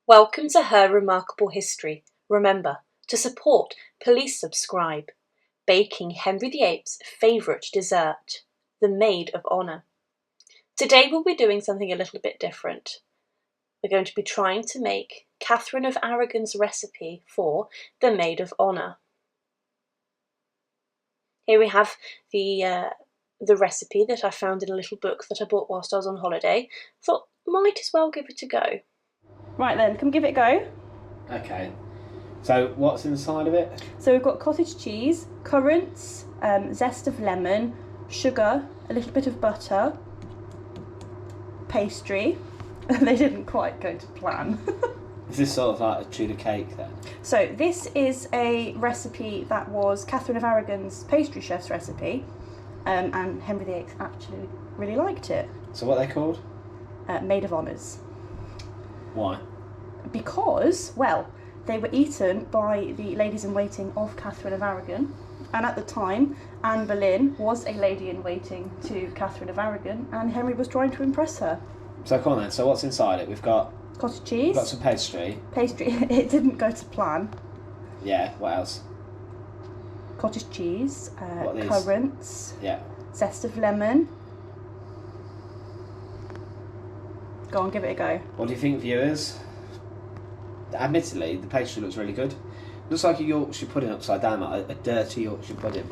Welcome to Her Remarkable History. Remember, to support, please subscribe. Baking Henry VIII's favourite dessert, the Maid of Honour. Today we'll be doing something a little bit different. We're going to be trying to make Catherine of Aragon's recipe for the Maid of Honour. Here we have the recipe that I found in a little book that I bought whilst I was on holiday. Thought might as well give it a go. Right then, come give it a go. Okay, so what's inside of it? So we've got cottage cheese, currants, zest of lemon, sugar, a little bit of butter, pastry. They didn't quite go to plan. Is this sort of like a Tudor cake then? So this is a recipe that was Catherine of Aragon's pastry chef's recipe, and Henry VIII actually really liked it. So what are they called? Maid of Honours. Why? Because, well, they were eaten by the ladies-in-waiting of Catherine of Aragon, and at the time Anne Boleyn was a lady-in-waiting to Catherine of Aragon, and Henry was trying to impress her. So come on then, so what's inside it? We've got Cottage cheese. We've got some pastry. Pastry, it didn't go to plan. Yeah, what else? Cottage cheese, What are these? currants, Yeah. zest of lemon. Go on, give it a go. What do you think, viewers? Admittedly, the pastry looks really good. Looks like a Yorkshire pudding upside down, like a dirty Yorkshire pudding.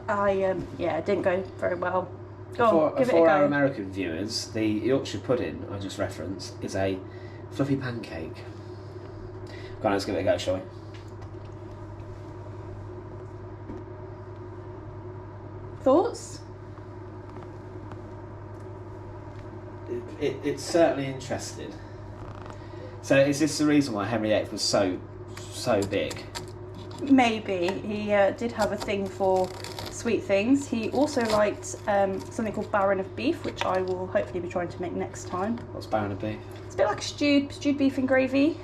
Yeah, it didn't go very well. Go on, give it a For our go. American viewers, the Yorkshire pudding I just referenced is a fluffy pancake. Go on, let's give it a go, shall we? Thoughts? It's certainly interesting. So is this the reason why Henry VIII was so big? Maybe. He did have a thing for sweet things. He also liked something called Baron of Beef, which I will hopefully be trying to make next time. What's Baron of Beef? It's a bit like a stewed beef and gravy.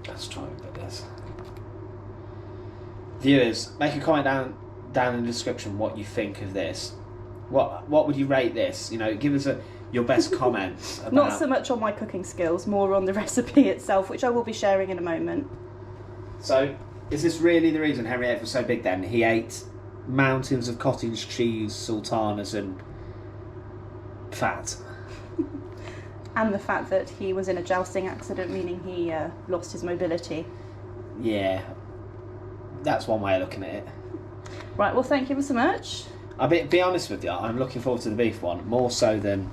Let's try a bit of this. Viewers, make a comment down in the description what you think of this. What would you rate this? You know, give us your best comments about... Not so much on my cooking skills, more on the recipe itself, which I will be sharing in a moment. So, is this really the reason Henry VIII was so big then? He ate mountains of cottage cheese, sultanas and fat. And the fact that he was in a jousting accident, meaning he lost his mobility. Yeah, that's one way of looking at it. Right, well, thank you so much. I'll be honest with you, I'm looking forward to the beef one, more so than...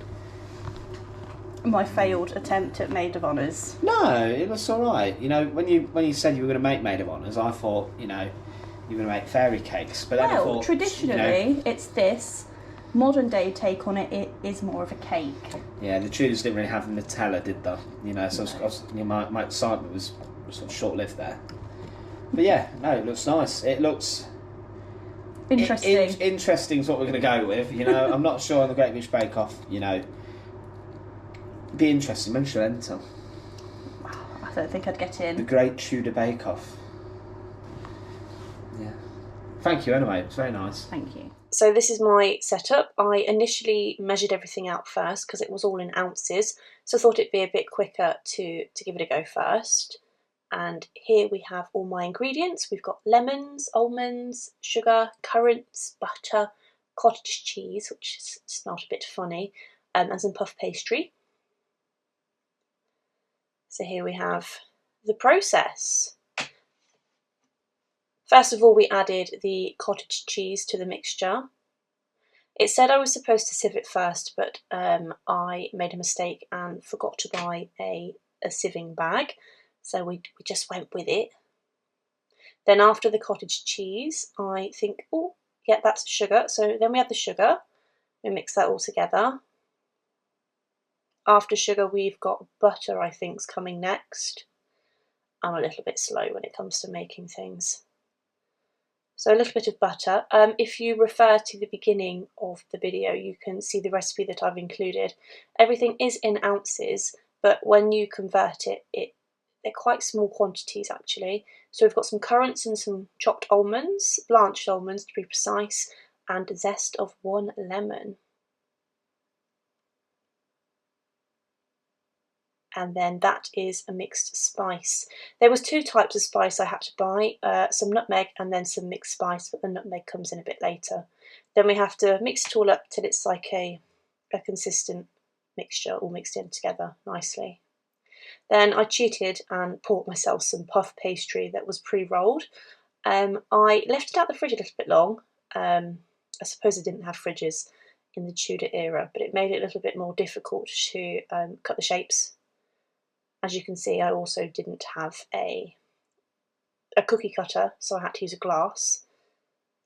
My failed attempt at Maid of Honours. No, it was alright. You know, when you said you were going to make Maid of Honours, I thought, you know, you were going to make fairy cakes. But then I thought, traditionally, it's this. Modern day take on it, it is more of a cake. Yeah, the Tudors didn't really have Nutella, did they? You know, so my excitement was sort of short-lived there. But yeah, no, it looks nice. It looks... Interesting. Interesting is what we're going to go with. You know, I'm not sure on the Great British Bake Off, you know. Be interesting, maybe she'll enter. I don't think I'd get in. The Great Tudor Bake Off. Yeah. Thank you anyway, it's very nice. Thank you. So this is my setup. I initially measured everything out first because it was all in ounces, so I thought it'd be a bit quicker to give it a go first. And here we have all my ingredients. We've got lemons, almonds, sugar, currants, butter, cottage cheese, which smelled a bit funny, and some puff pastry. So here we have the process. First of all, we added the cottage cheese to the mixture. It said I was supposed to sieve it first, but I made a mistake and forgot to buy a sieving bag. So we just went with it. Then after the cottage cheese, I think, oh, yeah, that's sugar. So then we add the sugar. We mix that all together. After sugar, we've got butter, I think, is coming next. I'm a little bit slow when it comes to making things. So a little bit of butter. If you refer to the beginning of the video, you can see the recipe that I've included. Everything is in ounces, but when you convert it, they're quite small quantities actually. So we've got some currants and some chopped almonds, blanched almonds to be precise, and zest of 1 lemon. and then that is a mixed spice. There was 2 types of spice I had to buy, some nutmeg and then some mixed spice, but the nutmeg comes in a bit later. Then we have to mix it all up till it's like a consistent mixture, all mixed in together nicely. Then I cheated and bought myself some puff pastry that was pre-rolled. I left it out the fridge a little bit long. I suppose I didn't have fridges in the Tudor era, but it made it a little bit more difficult to cut the shapes. As you can see, I also didn't have a cookie cutter, so I had to use a glass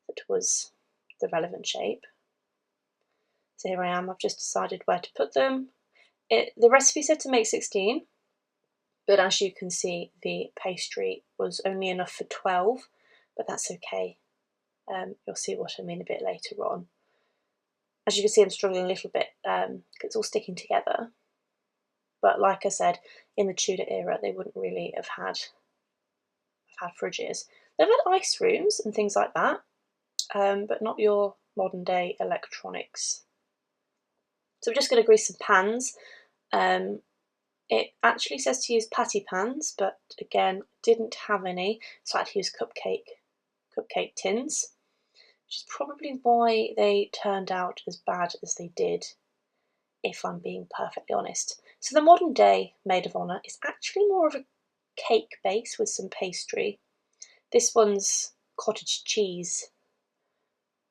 that was the relevant shape. So here I am, I've just decided where to put them. The recipe said to make 16, but as you can see, the pastry was only enough for 12, but that's okay. You'll see what I mean a bit later on. As you can see, I'm struggling a little bit because it's all sticking together. But like I said, in the Tudor era, they wouldn't really have had fridges. They've had ice rooms and things like that, but not your modern day electronics. So we're just going to grease some pans. It actually says to use patty pans, but again, didn't have any, so I had to use cupcake tins, which is probably why they turned out as bad as they did, if I'm being perfectly honest. So the modern day maid of honour is actually more of a cake base with some pastry. This one's cottage cheese,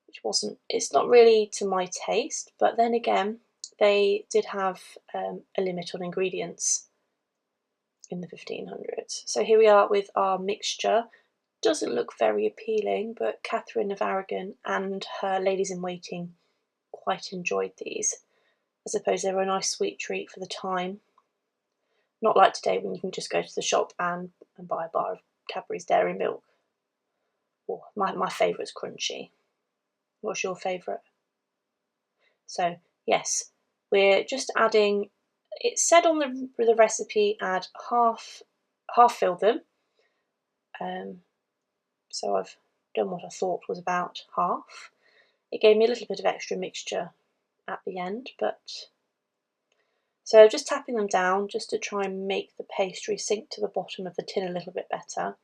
which it's not really to my taste, but then again, they did have a limit on ingredients in the 1500s. So here we are with our mixture. Doesn't look very appealing, but Catherine of Aragon and her ladies-in-waiting quite enjoyed these. I suppose they were a nice sweet treat for the time. Not like today when you can just go to the shop and buy a bar of Cadbury's Dairy Milk. Oh, my favourite's crunchy. What's your favourite? So, yes, we're just adding, it said on the recipe, add half fill them. So I've done what I thought was about half. It gave me a little bit of extra mixture at the end, but so just tapping them down just to try and make the pastry sink to the bottom of the tin a little bit better,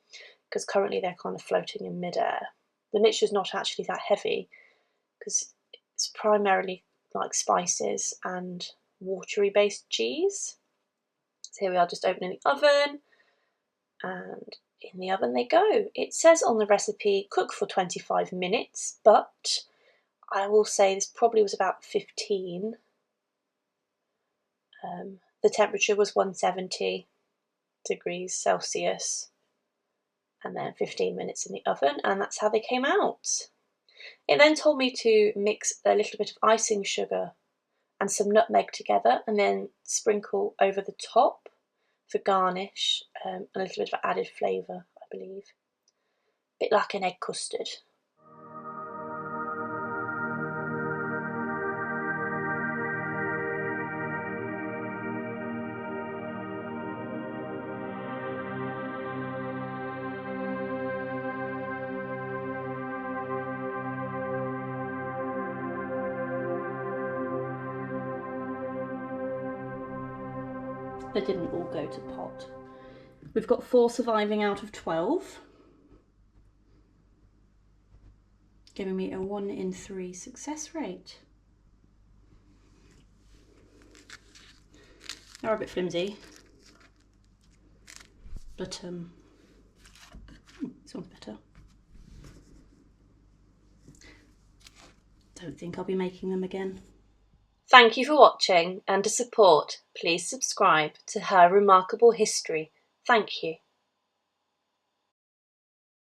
because currently they're kind of floating in midair. The mixture's not actually that heavy because it's primarily like spices and watery based cheese. So here we are, just opening the oven, and in the oven they go. It says on the recipe cook for 25 minutes, but I will say this probably was about 15. The temperature was 170 degrees Celsius, and then 15 minutes in the oven, and that's how they came out. It then told me to mix a little bit of icing sugar and some nutmeg together, and then sprinkle over the top for garnish, a little bit of added flavour, I believe. A bit like an egg custard. They didn't all go to pot. We've got 4 surviving out of 12, giving me a 1 in 3 success rate. They're a bit flimsy, but this one's better. Don't think I'll be making them again. Thank you for watching, and to support, please subscribe to Her Remarkable History. Thank you.